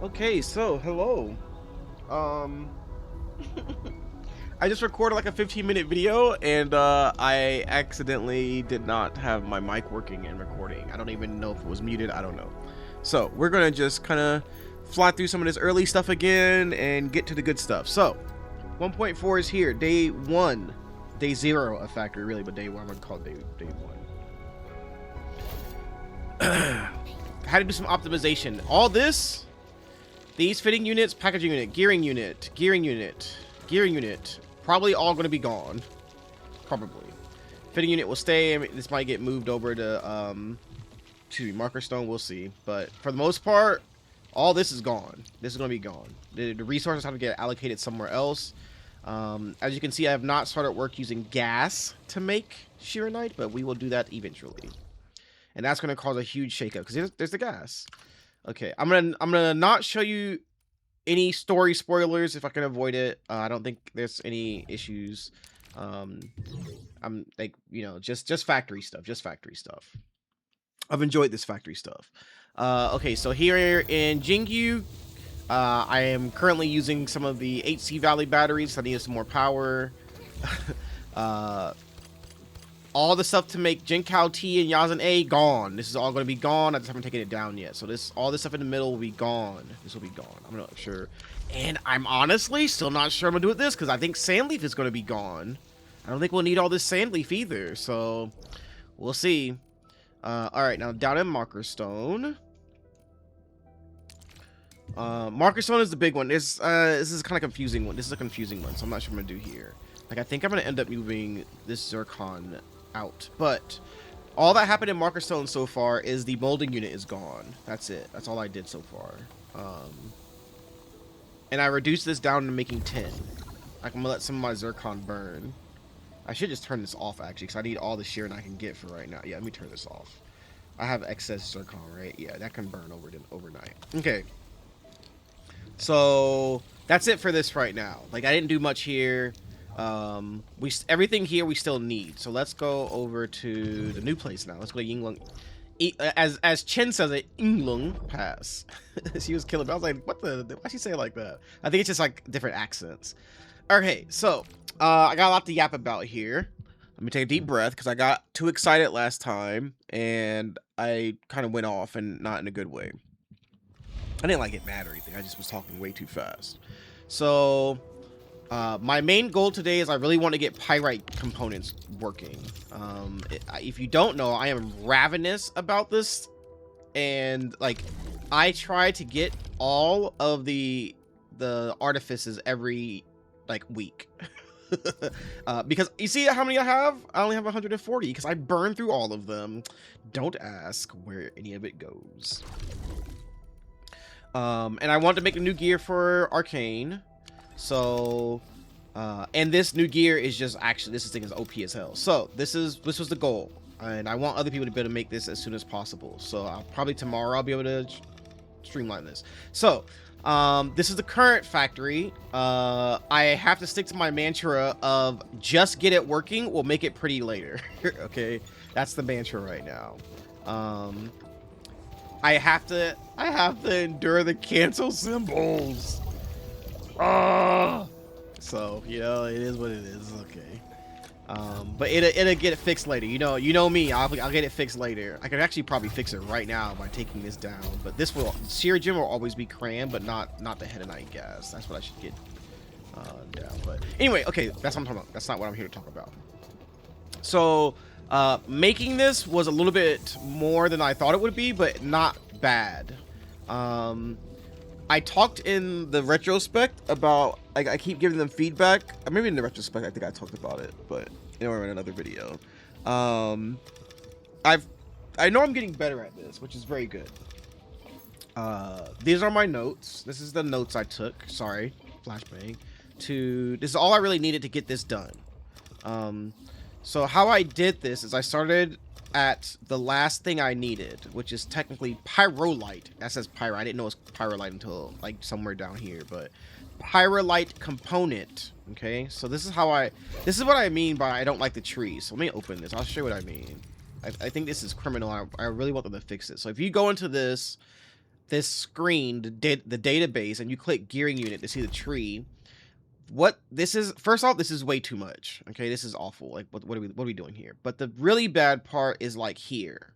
Okay, so hello. Um, I just recorded like a 15-minute video and I accidentally did not have my mic working and recording. I don't even know if it was muted. I don't know. So we're gonna just kind of fly through some of this early stuff again and get to the good stuff. So 1.4 is here. Day 1, day 0 of factory really, but day 1 I'm gonna call it day 1. Had to do some optimization. All this. These fitting units, packaging unit, gearing unit, gearing unit, gearing unit, probably all going to be gone. Probably. Fitting unit will stay. I mean, this might get moved over to, marker stone. We'll see. But for the most part, all this is gone. This is going to be gone. The resources have to get allocated somewhere else. As you can see, I have not started work using gas to make shearonite, but we will do that eventually. And that's going to cause a huge shakeup because there's the gas. Okay, I'm gonna not show you any story spoilers if I can avoid it. I don't think there's any issues. I'm like, just factory stuff, I've enjoyed this factory stuff. Okay, so here in Jingyu, I am currently using some of the HC Valley batteries. So I need some more power. All the stuff to make Jinkao T and Yazan A gone. This is all going to be gone. I just haven't taken it down yet. So all this stuff in the middle will be gone. This will be gone. I'm not sure. And I'm honestly still not sure I'm going to do with this because I think Sandleaf is going to be gone. I don't think we'll need all this Sandleaf either. So we'll see. All right, now down in Marker Stone. Marker Stone is the big one. This is kind of confusing one. This is a confusing one, so I'm not sure what I'm going to do here. Like, I think I'm going to end up moving this Zircon out, but all that happened in Marker Stone so far is the molding unit is gone. That's it. That's all I did so far. And I reduced this down to making 10. I'm gonna let some of my Zircon burn. I should just turn this off actually, because I need all the shearing I can get for right now. Yeah, let me turn this off. I have excess Zircon, right? Yeah, that can burn overnight. Okay. So that's it for this right now. Like, I didn't do much here. Everything here we still need. So let's go over to the new place now. Let's go to Yinglung. As Chen says it, Yinglung Pass. She was killing me. I was like, why she say it like that? I think it's just like different accents. Okay, so I got a lot to yap about here. Let me take a deep breath because I got too excited last time and I kind of went off, and not in a good way. I didn't like get mad or anything. I just was talking way too fast. So my main goal today is I really want to get pyrite components working. If you don't know, I am ravenous about this, and like I try to get all of the artifices every like week. Because you see how many I have? I only have 140 because I burned through all of them. Don't ask where any of it goes. And I want to make a new gear for Arcane. So, and this new gear is just actually, this thing is OP as hell. So this was the goal, and I want other people to be able to make this as soon as possible. So probably tomorrow I'll be able to streamline this. So, this is the current factory. I have to stick to my mantra of just get it working. We'll make it pretty later. Okay, that's the mantra right now. I have to endure the cancel symbols. So, it is what it is. Okay. But it'll get it fixed later. You know me. I'll get it fixed later. I could actually probably fix it right now by taking this down. But Shear Gem will always be crammed, but not the Hedonite gas. That's what I should get down. But anyway, okay, that's what I'm talking about. That's not what I'm here to talk about. So, making this was a little bit more than I thought it would be, but not bad. I talked in the retrospect about, I keep giving them feedback. Maybe in the retrospect, I think I talked about it, but anyway, in another video. I know I'm getting better at this, which is very good. These are my notes. This is the notes I took. Sorry, flashbang. This is all I really needed to get this done. So how I did this is I started at the last thing I needed, which is technically pyrrolite. That says pyro. I didn't know it was pyrrolite until like somewhere down here, but pyrrolite component. Okay, so this is what I mean by I don't like the trees. So let me open this. I'll show you what I mean. I think this is criminal. I really want them to fix it. So if you go into this, this screen, the database, and you click gearing unit to see the tree, what this is, first off, this is way too much. Okay, this is awful. Like, what are we doing here? But the really bad part is like here,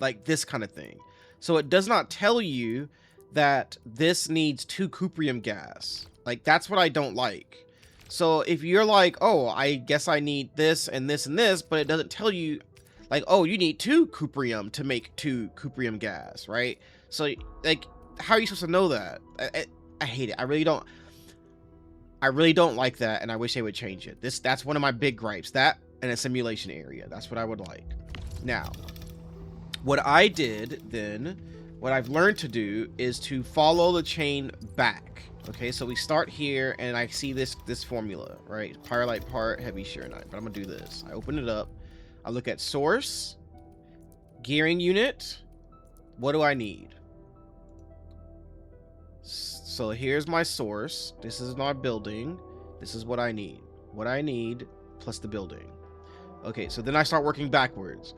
like this kind of thing. So it does not tell you that this needs 2 cuprium gas. Like, that's what I don't like. So if you're like, oh, I guess I need this and this and this, but it doesn't tell you, like, oh, you need 2 cuprium to make 2 cuprium gas, right? So, like, how are you supposed to know that? I hate it. I really don't like that, and I wish they would change it. That's one of my big gripes. That and a simulation area. That's what I would like. Now, what I did then, what I've learned to do is to follow the chain back. Okay, so we start here, and I see this formula, right? Pyrrolite part, heavy shearite. But I'm gonna do this. I open it up. I look at source, gearing unit. What do I need? So here's my source. This is my building. This is what I need. What I need plus the building. Okay, so then I start working backwards.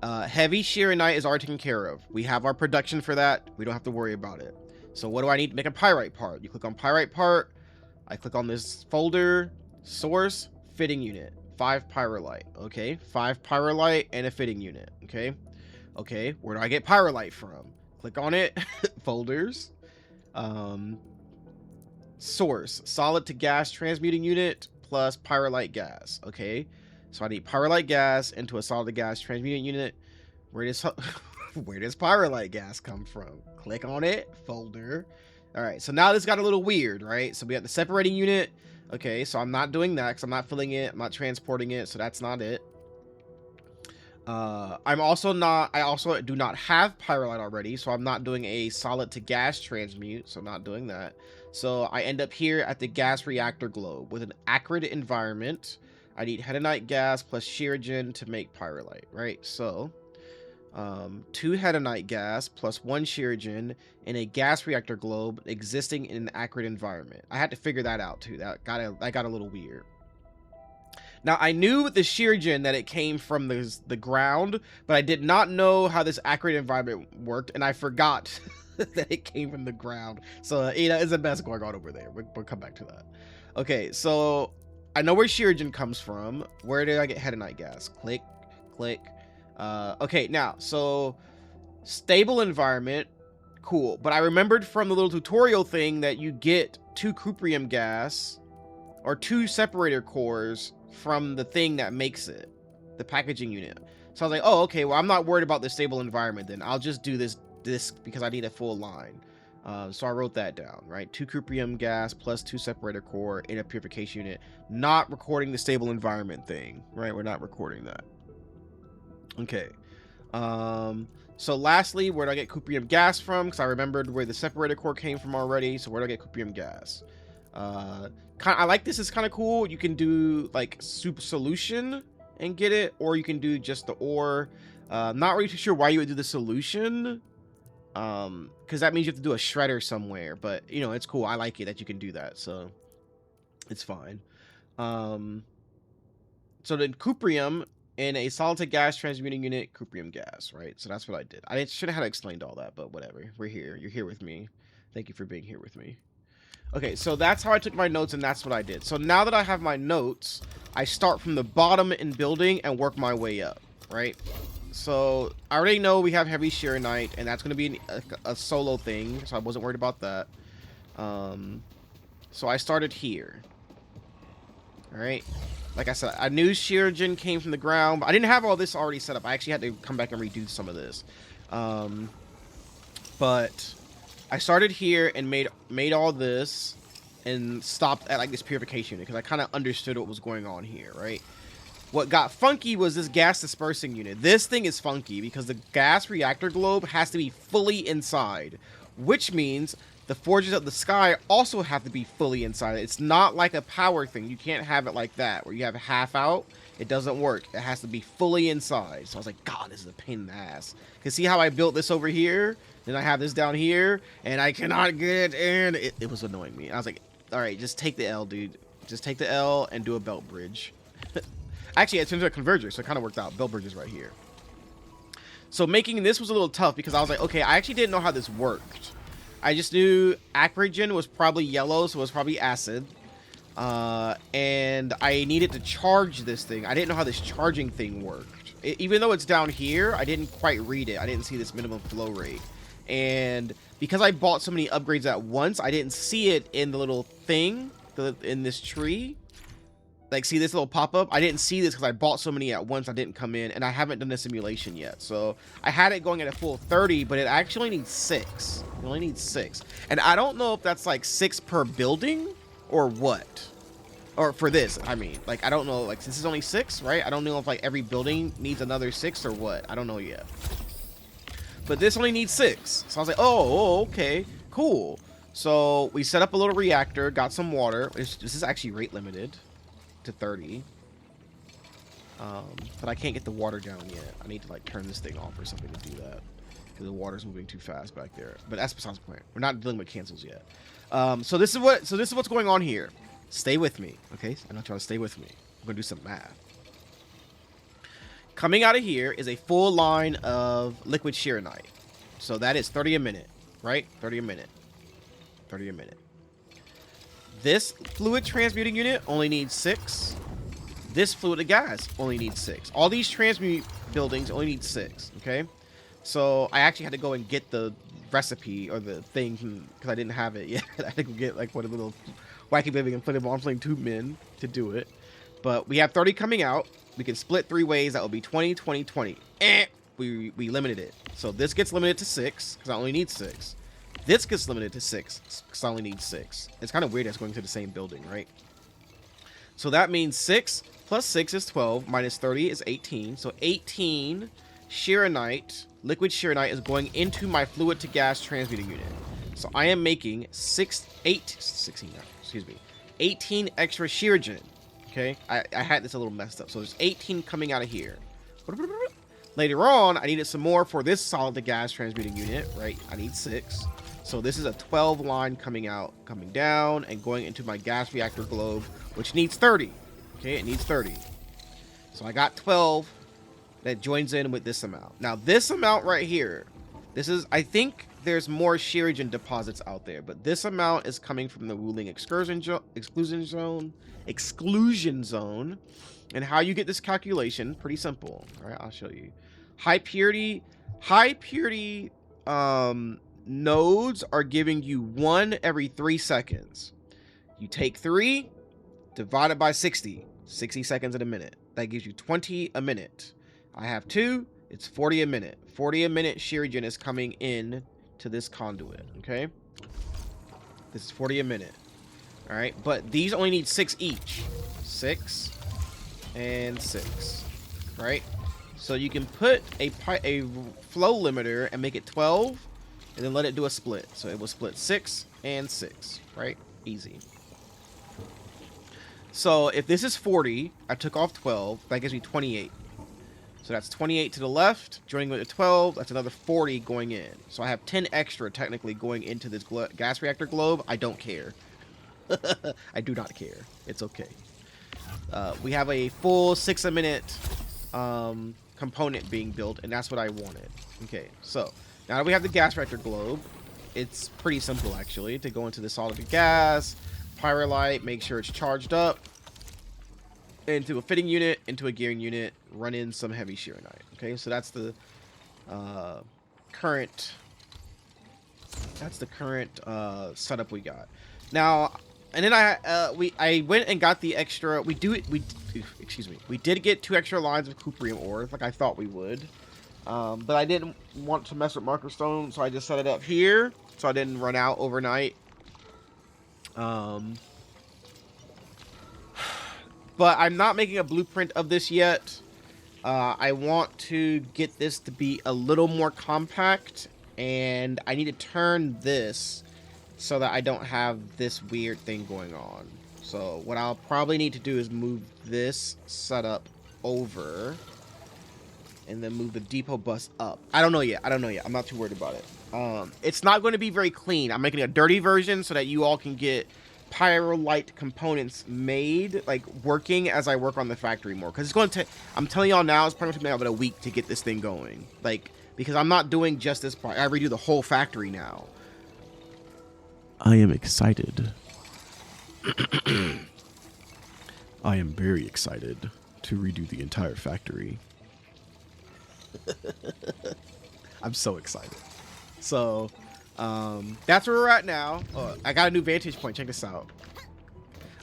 Heavy shearite is already taken care of. We have our production for that. We don't have to worry about it. So what do I need to make a pyrite part? You click on pyrite part. I click on this folder, source, fitting unit, 5 pyrrolite. Okay, 5 pyrrolite and a fitting unit. Okay, where do I get pyrrolite from? Click on it, folders, source, solid to gas transmuting unit plus pyrrolite gas. Okay, so I need pyrrolite gas into a solid to gas transmuting unit. Where does pyrrolite gas come from? Click on it, folder. All right, so now this got a little weird, right? So we got the separating unit. Okay, so I'm not doing that because I'm not filling it, I'm not transporting it, so that's not it. I also do not have pyrrolite already, so I'm not doing a solid to gas transmute, so I'm not doing that. So I end up here at the gas reactor globe with an acrid environment. I need hedonite gas plus shearogen to make pyrrolite, right? So 2 hedonite gas plus 1 shearogen in a gas reactor globe existing in an acrid environment. I had to figure that out too. That got a little weird. Now, I knew with the shearogen that it came from the ground, but I did not know how this acrid environment worked, and I forgot that it came from the ground. So, you know, it's a mess going on over there. We'll come back to that. Okay, so I know where shearogen comes from. Where did I get hedonite gas? Click, click. Okay, now, so stable environment, cool. But I remembered from the little tutorial thing that you get 2 cuprium gas or 2 separator cores from the thing that makes it, the packaging unit. So I was like, oh, okay, well, I'm not worried about the stable environment then. I'll just do this because I need a full line. So I wrote that down, right? 2 cuprium gas plus 2 separator core in a purification unit. Not recording the stable environment thing, right? We're not recording that. Okay. So lastly, where do I get cuprium gas from? Because I remembered where the separator core came from already. So where do I get cuprium gas? I like this. It's kind of cool. You can do like soup solution and get it, or you can do just the ore. Not really too sure why you would do the solution, because that means you have to do a shredder somewhere. But you know, it's cool. I like it that you can do that, so it's fine. So then cuprium in a solid to gas transmuting unit, cuprium gas, right? So that's what I did. I should have explained all that, but whatever. We're here. You're here with me. Thank you for being here with me. Okay, so that's how I took my notes, and that's what I did. So now that I have my notes, I start from the bottom in building and work my way up, right? So I already know we have heavy shearonite, and that's going to be a solo thing, so I wasn't worried about that. So I started here. All right. Like I said, I knew shearogen came from the ground, but I didn't have all this already set up. I actually had to come back and redo some of this. But I started here and made all this and stopped at like this purification unit because I kind of understood what was going on here, right? What got funky was this gas dispersing unit. This thing is funky because the gas reactor globe has to be fully inside, which means the forges of the sky also have to be fully inside. It's not like a power thing. You can't have it like that where you have half out. It doesn't work. It has to be fully inside. So I was like, God, this is a pain in the ass. Because see how I built this over here? Then I have this down here, and I cannot get it in. It was annoying me. I was like, all right, just take the L, dude. Just take the L and do a belt bridge. Actually, it's into a converger, so it kind of worked out. Belt bridge is right here. So making this was a little tough because I was like, okay, I actually didn't know how this worked. I just knew Acrogen was probably yellow, so it was probably acid. And I needed to charge this thing. I didn't know how this charging thing worked. Even though it's down here, I didn't quite read it. I didn't see this minimum flow rate. And because I bought so many upgrades at once, I didn't see it in the little thing in this tree. Like, see this little pop-up? I didn't see this because I bought so many at once. I didn't come in, and I haven't done the simulation yet. So I had it going at a full 30, but it actually needs 6. It only needs 6. And I don't know if that's like 6 per building or what. Or for this, I mean. Like, I don't know. Like, since it's only 6, right? I don't know if like every building needs another 6 or what. I don't know yet. But this only needs 6. So I was like, oh, okay, cool. So we set up a little reactor, got some water. This is actually rate limited to 30. But I can't get the water down yet. I need to like turn this thing off or something to do that. Because the water's moving too fast back there. But that's besides the point. We're not dealing with cancels yet. So this is what's going on here. Stay with me, okay? I'm not trying to stay with me. I'm gonna do some math. Coming out of here is a full line of liquid shearonite. So that is 30 a minute, right? 30 a minute. 30 a minute. This fluid transmuting unit only needs 6. This fluid to gas only needs 6. All these transmute buildings only need 6, okay? So I actually had to go and get the recipe or the thing because I didn't have it yet. I had to go get like one of the little wacky baby and put on flame tube men to do it. But we have 30 coming out. We can split 3 ways. That will be 20, 20, 20. We limited it. So this gets limited to 6 because I only need 6. This gets limited to 6 because I only need 6. It's kind of weird that's going to the same building, right? So that means 6 plus 6 is 12 minus 30 is 18. So 18 shearonite, liquid shearonite is going into my fluid to gas transmuting unit. So I am making 18 extra shearogen. Okay, I had this a little messed up. So there's 18 coming out of here. Later on, I needed some more for this solid to gas transmuting unit, right? I need 6. So this is a 12 line coming out, coming down, and going into my gas reactor globe, which needs 30. Okay, it needs 30. So I got 12 that joins in with this amount. Now this amount right here, this is, I think there's more shearogen deposits out there, but this amount is coming from the ruling exclusion zone. And how you get this calculation, pretty simple. All right, I'll show you. High purity nodes are giving you 1 every 3 seconds. You take 3, divide it by 60 seconds in a minute. That gives you 20 a minute. I have 2, it's 40 a minute. 40 a minute shearogen is coming in to this conduit, okay? This is 40 a minute. All right, but these only need 6 each. 6 and 6, right? So you can put a flow limiter and make it 12 and then let it do a split. So it will split 6 and 6, right? Easy. So if this is 40, I took off 12, that gives me 28. So that's 28 to the left, joining with the 12, that's another 40 going in. So I have 10 extra technically going into this gas reactor globe. I don't care. I do not care. It's okay. We have a full 6 a minute component being built, and that's what I wanted. Okay, so now that we have the gas reactor globe, it's pretty simple actually to go into the solid gas, pyrrolite, make sure it's charged up, into a fitting unit, into a gearing unit, run in some heavy shearonite. Okay, so that's the current setup we got. Now, and then I went and got the extra. We did get 2 extra lines of cuprium ore, like I thought we would. But I didn't want to mess with marker stone, so I just set it up here, so I didn't run out overnight. But I'm not making a blueprint of this yet. I want to get this to be a little more compact, and I need to turn this so that I don't have this weird thing going on. So what I'll probably need to do is move this setup over and then move the depot bus up. I don't know yet. I'm not too worried about it. It's not going to be very clean. I'm making a dirty version so that you all can get pyrrolite components made, like working as I work on the factory more. Because it's going to take, I'm telling y'all now, it's probably going to take me about a week to get this thing going. Like because I'm not doing just this part. I redo the whole factory now. I am excited. I am very excited to redo the entire factory. I'm so excited. So, that's where we're at now. Oh, I got a new vantage point. Check this out.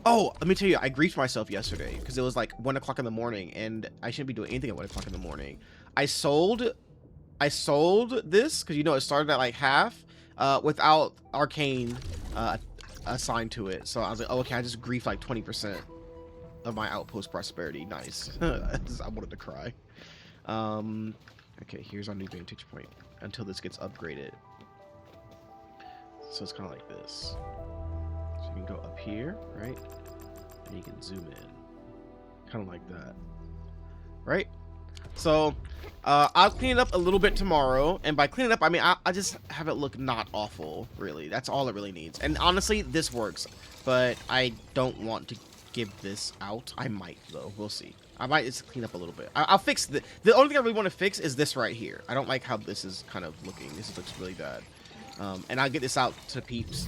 Oh, let me tell you, I griefed myself yesterday because it was like 1 o'clock in the morning, and I shouldn't be doing anything at 1 o'clock in the morning. I sold this because, you know, it started at like half without arcane assigned to it. So I was like, oh, okay, I just griefed like 20% of my outpost prosperity. Nice. I wanted to cry. Okay, here's our new vantage point until this gets upgraded. So it's kind of like this. So you can go up here, right? And you can zoom in. Kind of like that. Right? So, I'll clean it up a little bit tomorrow. And by clean it up, I mean, I just have it look not awful, really. That's all it really needs. And honestly, this works. But I don't want to give this out. I might, though. We'll see. I might just clean up a little bit. I'll fix the only thing I really want to fix is this right here. I don't like how this is kind of looking. This looks really bad. And I'll get this out to peeps.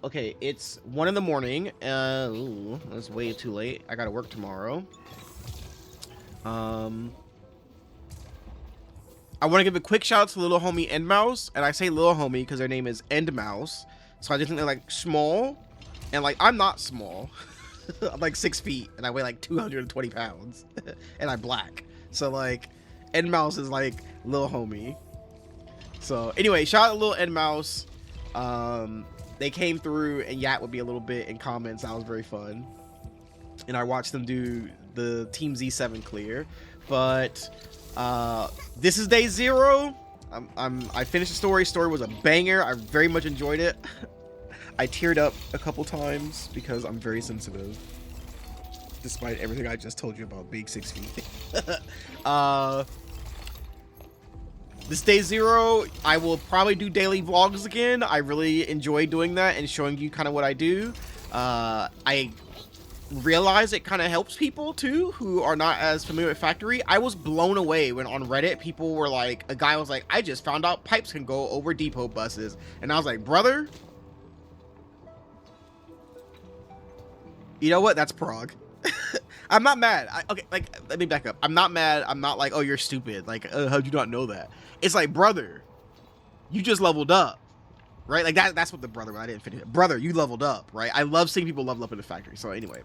Okay, it's 1 in the morning. Ooh, that's way too late. I gotta work tomorrow. I want to give a quick shout out to little homie Endmouse, and I say little homie because their name is Endmouse. So I just think they're like small, and like I'm not small. I'm like 6 feet, and I weigh like 220 pounds, and I'm black. So like, Endmouse is like little homie. So anyway, shout out to little Endmouse. They came through and yat with me a little bit in comments. That was very fun, and I watched them do the Team Z7 clear. But this is day 0. I finished the story. Story was a banger. I very much enjoyed it. I teared up a couple times because I'm very sensitive, despite everything I just told you about being 6 feet. This day 0, I will probably do daily vlogs again. I really enjoy doing that and showing you kind of what I do. I realize it kind of helps people too who are not as familiar with factory. I was blown away when on Reddit people were like, a guy was like, I just found out pipes can go over depot buses, and I was like, brother, you know what, that's Prague. I'm not mad. Okay, like, let me back up. I'm not mad. I'm not like, oh, you're stupid, like, how'd you not know that? It's like, brother, you just leveled up, right? Like that's what the brother, I didn't finish it. Brother, you leveled up, right? I love seeing people level up in the factory. So anyway,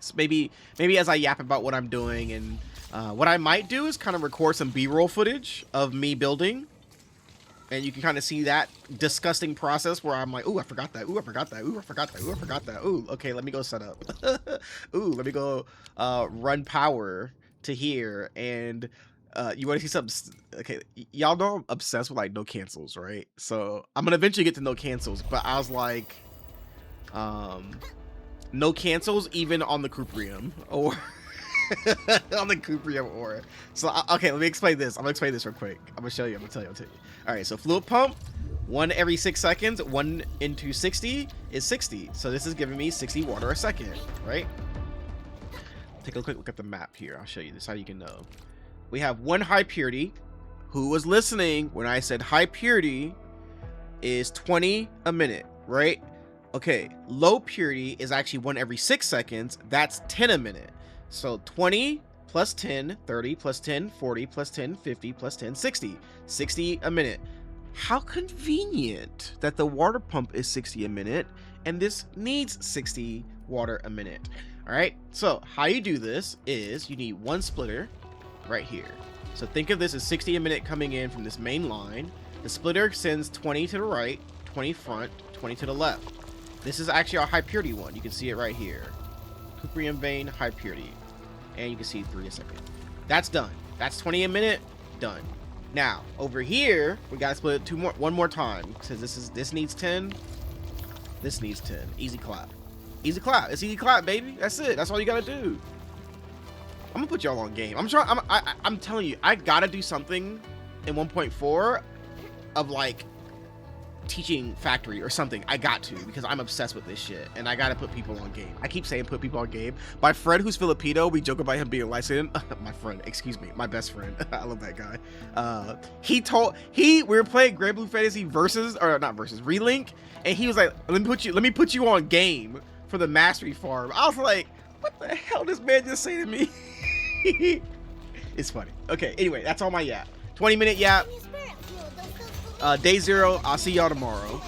so maybe as I yap about what I'm doing, and what I might do is kind of record some B-roll footage of me building, and you can kind of see that disgusting process where I'm like, ooh, I forgot that. Ooh, I forgot that. Ooh, I forgot that. Ooh, I forgot that. Ooh, okay, let me go set up. Ooh, let me go run power to here. And you want to see something? Okay, y'all know I'm obsessed with like no cancels, right? So I'm gonna eventually get to no cancels, but I was like, no cancels even on the Cuprium or on the Cuprium ore. So okay, let me explain this. I'm gonna explain this real quick. I'm gonna show you. I'm gonna tell you. All right, so fluid pump, 1 every 6 seconds. 1 into 60 is 60. So this is giving me 60 water a second, right? Take a quick look at the map here. I'll show you this, how you can know. We have 1 high purity. Who was listening when I said high purity is 20 a minute, right? Okay, low purity is actually 1 every 6 seconds. That's 10 a minute. So 20 plus 10, 30 plus 10, 40 plus 10, 50 plus 10, 60. 60 a minute. How convenient that the water pump is 60 a minute and this needs 60 water a minute. All right, so how you do this is you need 1 splitter right here. So think of this as 60 a minute coming in from this main line. The splitter sends 20 to the right, 20 front, 20 to the left. This is actually our high purity one. You can see it right here. Cuprium vein, high purity. And you can see 3 a second. That's done. That's 20 a minute, done. Now, over here, we gotta split it 1 more time. Because this needs 10. This needs 10. Easy clap. Easy clap. It's easy clap, baby. That's it. That's all you gotta do. I'm gonna put y'all on game. I'm telling you, I gotta do something in 1.4 of like teaching factory or something. I got to, because I'm obsessed with this shit, and I gotta put people on game. I keep saying put people on game. My friend who's Filipino, we joke about him being licensed. My friend, excuse me, my best friend. I love that guy. We were playing Grand Blue Fantasy Relink, and he was like, let me put you on game for the mastery farm. I was like, what the hell did this man just say to me? It's funny. Okay, anyway, that's all my yap. 20-minute yap. Day 0. I'll see y'all tomorrow.